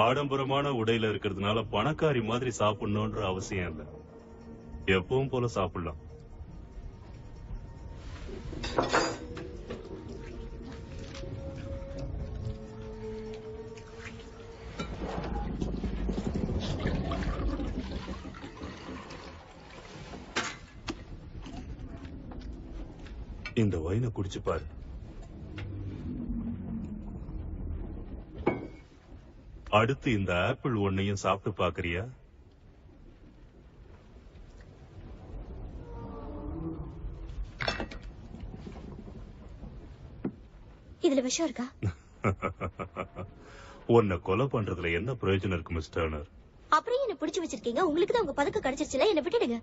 ஆடம்பரமான உடையில இருக்கிறதுனால பணக்காரி மாதிரி சாப்பிடணும்ன்ற அவசியம் இல்ல. எப்பவும் போல சாப்பிடலாம். இந்த வைனை குடிச்சு பாரு. அடுத்து இந்த ஆப்பிள் ஒன்னையும் சாப்பிட்டு பாக்குறியா? இதுல விஷம் இருக்கா? உன்னை கொலை பண்றதுல என்ன பிரயோஜனம் இருக்கு மிஸ் டர்னர்? அப்புறம் என்ன பிடிச்சு வச்சிருக்கீங்க? உங்களுக்கு தான் உங்க பதக்கம் கிடைச்சிருச்சுல, என்ன விட்டுடுங்க.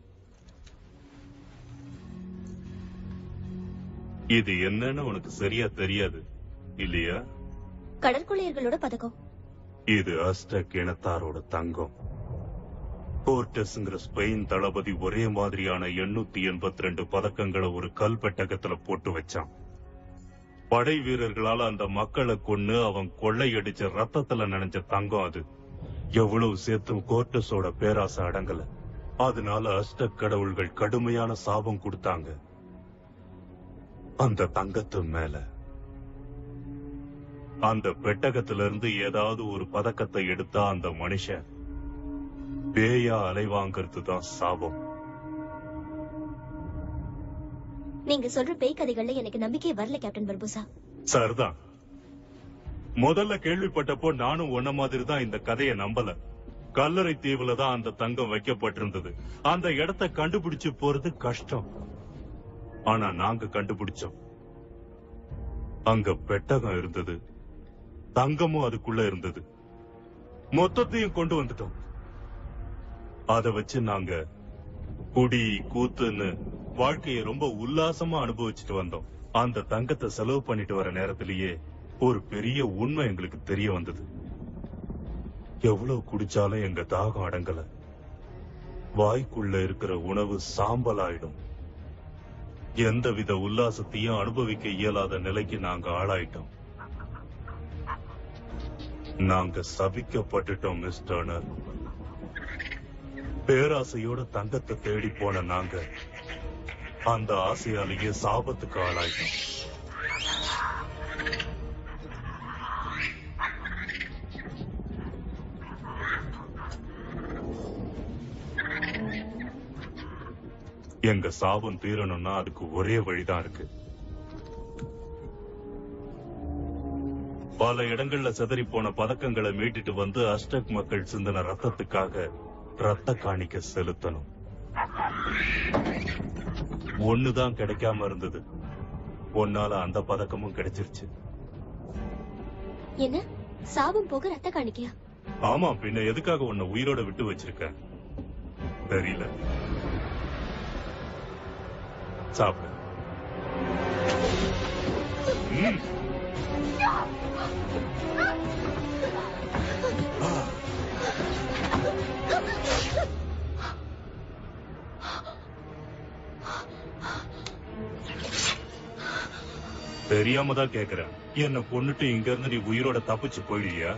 இது என்னன்னு உனக்கு சரியா தெரியாது இல்லையா? கடற்கொள்ளையர்களோட பதக்கம். இது அஸ்டக் இனத்தாரோட தங்கம். போர்டஸ்ங்கிற ஸ்பெயின் தளபதி ஒரே மாதிரியான 882 பதக்கங்களை ஒரு கல் பெட்டகத்துல போட்டு வச்சான். படை வீரர்களால அந்த மக்களை கொன்னு அவன் கொள்ளையடிச்ச ரத்தத்துல நனைஞ்ச தங்கம் அது. எவ்வளவு சேர்த்தும் கோர்டஸோட பேராசை அடங்கல. அதனால அஸ்டக் கடவுள்கள் கடுமையான சாபம் கொடுத்தாங்க அந்த தங்கத்து மேல. அந்த பெட்டகத்திலிருந்து ஏதாவது ஒரு பதக்கத்தை எடுத்தா அந்த மனுஷன் பேயா அலைவாங்கிறது தான் சாபம். நீங்க சொல்ற பேய் கதைகள்ல எனக்கு நம்பிக்கை வரல கேப்டன் பர்பூசா. சரிதான். முதல்ல கேள்விப்பட்டப்போ நானும் ஒன்ன மாதிரி தான் இந்த கதையை நம்பல. கல்லறை தீவுல தான் அந்த தங்கம் வைக்கப்பட்டிருந்தது. அந்த இடத்தை கண்டுபிடிச்சு போறது கஷ்டம். ஆனா நாங்க கண்டுபிடிச்சோம். அங்க பெட்டகம் இருந்தது, தங்கமும் அதுக்குள்ள இருந்தது. மொத்தத்தையும் கொண்டு வந்துட்டோம். அத வச்சு நாங்க குடி கூத்துன்னு வாழ்க்கையை ரொம்ப உல்லாசமா அனுபவிச்சுட்டு வந்தோம். அந்த தங்கத்தை செலவு பண்ணிட்டு வர நேரத்திலேயே ஒரு பெரிய உண்மை எங்களுக்கு தெரிய வந்தது. எவ்வளவு குடிச்சாலும் எங்க தாகம் அடங்கல. வாய்க்குள்ள இருக்கிற உணவு சாம்பல் ஆயிடும். எந்தவித உல்லாசத்தையும் அனுபவிக்க இயலாத நிலைக்கு நாங்க ஆளாயிட்டோம். நாங்க சபிக்கப்பட்டுட்டோம் மிஸ் டர்னர். பேராசையோட தங்கத்தை தேடி போன நாங்க அந்த ஆசையாலேயே சாபத்துக்கு ஆளாயிட்டோம். எங்க சாபம் தீரணும்னா அதுக்கு ஒரே வழிதான் இருக்கு. பல இடங்கள்ல சிதறி போன பதக்கங்களை மீட்டுட்டு வந்து அஸ்டக் மக்கள் சிந்தின ரத்தத்துக்காக ரத்த காணிக்க செலுத்தணும். ஒண்ணுதான் கிடைக்காம இருந்தது. ஒன்னால அந்த பதக்கமும் கிடைச்சிருச்சு. என்ன சாபம் போக ரத்த காணிக்கையா? ஆமா, பின்ன எதுக்காக உன்னை உயிரோட விட்டு வச்சிருக்க தெரியல. சாப்பிடு. தெரியாம தான் கேக்குறேன். என்ன கொன்னுட்டு இங்க இருந்து நீ உயிரோட தப்பிச்சு போயிடுவியா?